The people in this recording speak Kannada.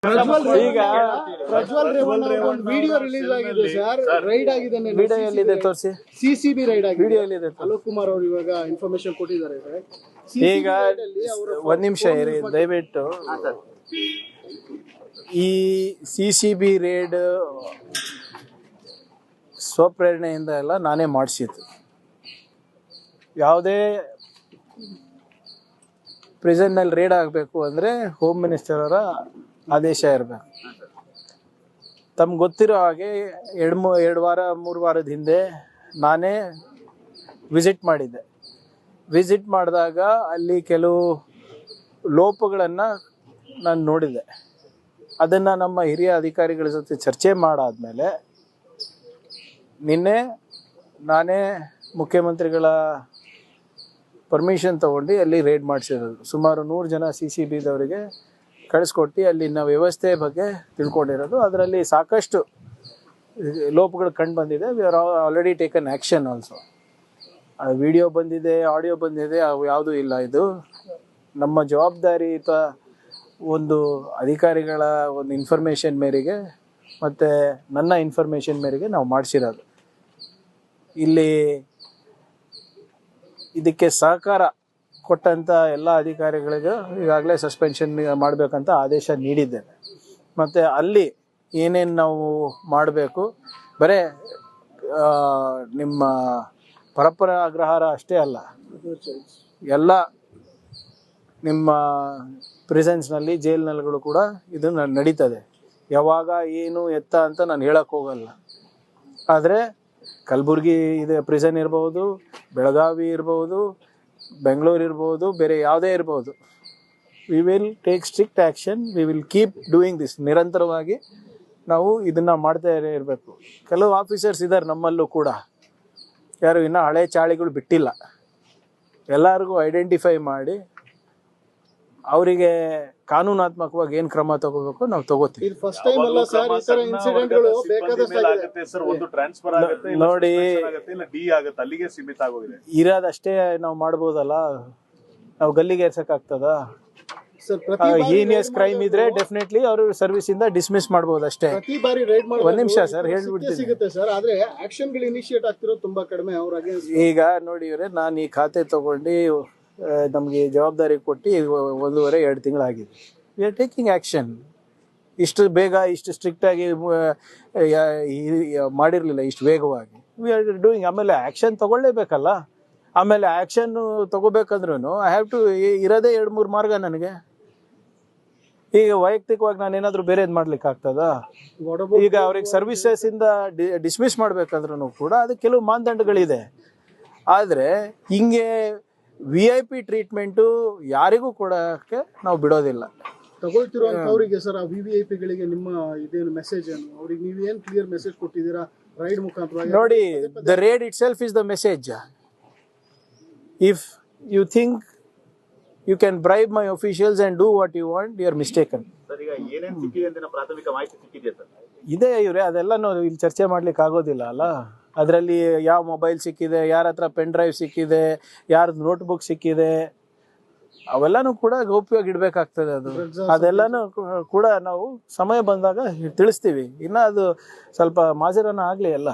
ಈಗ ಪ್ರಜ್ವಲ್ ರೇವಣ್ಣ ಒಂದು ವಿಡಿಯೋ ರಿಲೀಸ್ ಆಗಿದೆ ಸರ್, ರೈಡ್ ಆಗಿದೆ. ವಿಡಿಯೋ ಎಲ್ಲಿದೆ ತೋರಿಸಿ. ಸಿಸಿಬಿ ರೈಡ್ ಆಗಿದೆ. ವಿಡಿಯೋ ಎಲ್ಲಿದೆ? ಅಲೋಕ್ ಕುಮಾರ್ ಅವರು ಇವಾಗ ಇನ್ಫಾರ್ಮೇಶನ್ ಕೊಟ್ಟಿದ್ದಾರೆ ಸರ್. ಈಗ ಒಂದ್ ನಿಮಿಷ ಇರಿ ದಯವಿಟ್ಟು. ಈ ಸಿಸಿಬಿ ರೇಡ್ ಸ್ವಪ್ರೇರಣೆಯಿಂದ ಎಲ್ಲ ನಾನೇ ಮಾಡಿಸಿದ್ದು. ಯಾವುದೇ ಪ್ರಿಸನ್ನಲ್ಲಿ ರೇಡ್ ಆಗಬೇಕು ಅಂದರೆ ಹೋಮ್ ಮಿನಿಸ್ಟರ್ ಅವರ ಆದೇಶ ಇರಬೇಕು. ತಮ್ಗೆ ಗೊತ್ತಿರೋ ಹಾಗೆ ಎರಡು ವಾರ 3 ವಾರದ ಹಿಂದೆ ನಾನೇ ವಿಸಿಟ್ ಮಾಡಿದ್ದೆ. ವಿಸಿಟ್ ಮಾಡಿದಾಗ ಅಲ್ಲಿ ಕೆಲವು ಲೋಪಗಳನ್ನು ನಾನು ನೋಡಿದೆ. ಅದನ್ನು ನಮ್ಮ ಹಿರಿಯ ಅಧಿಕಾರಿಗಳ ಜೊತೆ ಚರ್ಚೆ ಮಾಡಾದ್ಮೇಲೆ ನಿನ್ನೆ ನಾನೇ ಮುಖ್ಯಮಂತ್ರಿಗಳ ಪರ್ಮಿಷನ್ ತೊಗೊಂಡು ಅಲ್ಲಿ ರೇಡ್ ಮಾಡಿಸಿರೋದು. ಸುಮಾರು 100 ಜನ CCBದವರಿಗೆ ಕಳಿಸ್ಕೊಟ್ಟು ಅಲ್ಲಿನ ವ್ಯವಸ್ಥೆ ಬಗ್ಗೆ ತಿಳ್ಕೊಂಡಿರೋದು. ಅದರಲ್ಲಿ ಸಾಕಷ್ಟು ಲೋಪಗಳು ಕಂಡು ಬಂದಿದೆ. We are already taken action also. Video ಬಂದಿದೆ, ಆಡಿಯೋ ಬಂದಿದೆ, ಅವು ಯಾವುದೂ ಇಲ್ಲ. ಇದು ನಮ್ಮ ಜವಾಬ್ದಾರಿಯುತ ಒಂದು ಅಧಿಕಾರಿಗಳ ಒಂದು ಇನ್ಫಾರ್ಮೇಷನ್ ಮೇರೆಗೆ ಮತ್ತು ನನ್ನ ಇನ್ಫಾರ್ಮೇಷನ್ ಮೇರೆಗೆ ನಾವು ಮಾಡಿಸಿರೋದು. ಇಲ್ಲಿ ಇದಕ್ಕೆ ಸಹಕಾರ ಕೊಟ್ಟಂಥ ಎಲ್ಲ ಅಧಿಕಾರಿಗಳಿಗೂ ಈಗಾಗಲೇ ಸಸ್ಪೆನ್ಷನ್ ಮಾಡಬೇಕಂತ ಆದೇಶ ನೀಡಿದ್ದೇನೆ. ಮತ್ತು ಅಲ್ಲಿ ಏನೇನು ನಾವು ಮಾಡಬೇಕು, ಬರೀ ನಿಮ್ಮ ಪರಪ್ಪರ ಅಗ್ರಹಾರ ಅಷ್ಟೇ ಅಲ್ಲ, ಎಲ್ಲ ನಿಮ್ಮ ಪ್ರಿಸನ್ಸ್ನಲ್ಲಿ ಜೈಲ್ನಲ್ಲಿಗಳು ಕೂಡ ಇದು ನಡೀತದೆ. ಯಾವಾಗ ಏನು ಎತ್ತ ಅಂತ ನಾನು ಹೇಳಕ್ಕೆ ಹೋಗಲ್ಲ. ಆದರೆ ಕಲಬುರ್ಗಿ ಇದೆ ಪ್ರಿಸನ್ ಇರ್ಬೋದು, ಬೆಳಗಾವಿ ಇರ್ಬೋದು, ಬೆಂಗಳೂರು ಇರ್ಬೋದು, ಬೇರೆ ಯಾವುದೇ ಇರ್ಬೋದು. We will take strict action. We will keep doing this. ನಿರಂತರವಾಗಿ ನಾವು ಇದನ್ನು ಮಾಡ್ತಾ ಇರಬೇಕು. ಕೆಲವು ಆಫೀಸರ್ಸ್ ಇದ್ದಾರೆ ನಮ್ಮಲ್ಲೂ ಕೂಡ, ಯಾರು ಇನ್ನೂ ಹಳೆ ಚಾಳಿಗಳು ಬಿಟ್ಟಿಲ್ಲ. ಎಲ್ಲರಿಗೂ ಐಡೆಂಟಿಫೈ ಮಾಡಿ ಅವರಿಗೆ ಕಾನೂನಾತ್ಮಕವಾಗಿ ಏನು ಕ್ರಮ ತಗೋಬೇಕು ನಾವು ತಗೋತೀವಿ. ನೋಡಿ, ಇರೋದಷ್ಟೇ ನಾವು ಮಾಡ್ಬೋದಲ್ಲ, ನಾವು ಗಲ್ಲಿಗೆ ಏರ್ಸಕ್ಕಾಗ್ತದ? ಹೀನಿಯಸ್ ಕ್ರೈಮ್ ಇದ್ರೆ ಡೆಫಿನೆಟ್ಲಿ ಅವರು ಸರ್ವಿಸ್ ಇಂದ ಡಿಸ್ಮಿಸ್ ಮಾಡಬಹುದು ಅಷ್ಟೇ. ಒಂದ್ ನಿಮಿಷ ಸರ್ ಹೇಳ್ಬಿಡ್ತೀನಿ. ಈಗ ನೋಡಿ ಇವ್ರೆ, ನಾನು ಈ ಖಾತೆ ತಗೊಂಡು ನಮಗೆ ಜವಾಬ್ದಾರಿ ಕೊಟ್ಟು 1.5-2 ತಿಂಗಳಾಗಿದೆ. We are taking action. ಇಷ್ಟು ಬೇಗ ಇಷ್ಟು ಸ್ಟ್ರಿಕ್ಟಾಗಿ ಮಾಡಿರಲಿಲ್ಲ, ಇಷ್ಟು ವೇಗವಾಗಿ. We are doing. ಆಮೇಲೆ ಆ್ಯಕ್ಷನ್ ತಗೊಳ್ಳೇಬೇಕಲ್ಲ. ಆಮೇಲೆ ಆ್ಯಕ್ಷನ್ನು ತಗೋಬೇಕಂದ್ರೂ ಐ ಹ್ಯಾವ್ ಟು ಇರೋದೇ 2-3 ಮಾರ್ಗ ನನಗೆ. ಈಗ ವೈಯಕ್ತಿಕವಾಗಿ ನಾನೇನಾದರೂ ಬೇರೆದು ಮಾಡ್ಲಿಕ್ಕೆ ಆಗ್ತದ? ಈಗ ಅವ್ರಿಗೆ ಸರ್ವಿಸಸ್ಸಿಂದ ಡಿಸ್ಮಿಸ್ ಮಾಡ್ಬೇಕಂದ್ರೂ ಕೂಡ ಅದಕ್ಕೆ ಕೆಲವು ಮಾನದಂಡಗಳಿದೆ. ಆದರೆ ಹಿಂಗೆ VIP ಟ್ರೀಟ್ಮೆಂಟು ಯಾರಿಗೂ ಕೊಡೋಕ್ಕೆ ನಾವು ಬಿಡೋದಿಲ್ಲ. ತಗೊಳ್ತಿರೋಂಥವ್ರಿಗೆ ಸರ್, ಆ VVIPಗಳಿಗೆ ನಿಮ್ಮ ಇದೇನು ಮೆಸೇಜ್ ಏನು? ಅವ್ರಿಗೆ ನೀವೇನು ಕ್ಲಿಯರ್ ಮೆಸೇಜ್ ಕೊಟ್ಟಿದ್ದೀರಾ ರೈಡ್ ಮುಖಾಂತರ? ನೋಡಿ, the raid itself is the message. If you think you can bribe my officials and do what you want, you are mistaken. ಇದೆ ಇವ್ರೆ, ಅದೆಲ್ಲ ನಾವು ಇಲ್ಲಿ ಚರ್ಚೆ ಮಾಡ್ಲಿಕ್ಕೆ ಆಗೋದಿಲ್ಲ ಅಲ್ಲ. ಅದರಲ್ಲಿ ಯಾವ ಮೊಬೈಲ್ ಸಿಕ್ಕಿದೆ, ಯಾರ ಹತ್ರ ಪೆನ್ ಡ್ರೈವ್ ಸಿಕ್ಕಿದೆ, ಯಾರ್ದು ನೋಟ್ಬುಕ್ ಸಿಕ್ಕಿದೆ, ಅವೆಲ್ಲನೂ ಕೂಡ ಗೌಪ್ಯವಾಗಿ ಇಡಬೇಕಾಗ್ತದೆ. ಅದೆಲ್ಲನೂ ಕೂಡ ನಾವು ಸಮಯ ಬಂದಾಗ ತಿಳಿಸ್ತೀವಿ. ಇನ್ನು ಅದು ಸ್ವಲ್ಪ ಮಾಜರನ ಆಗಲಿ ಎಲ್ಲ.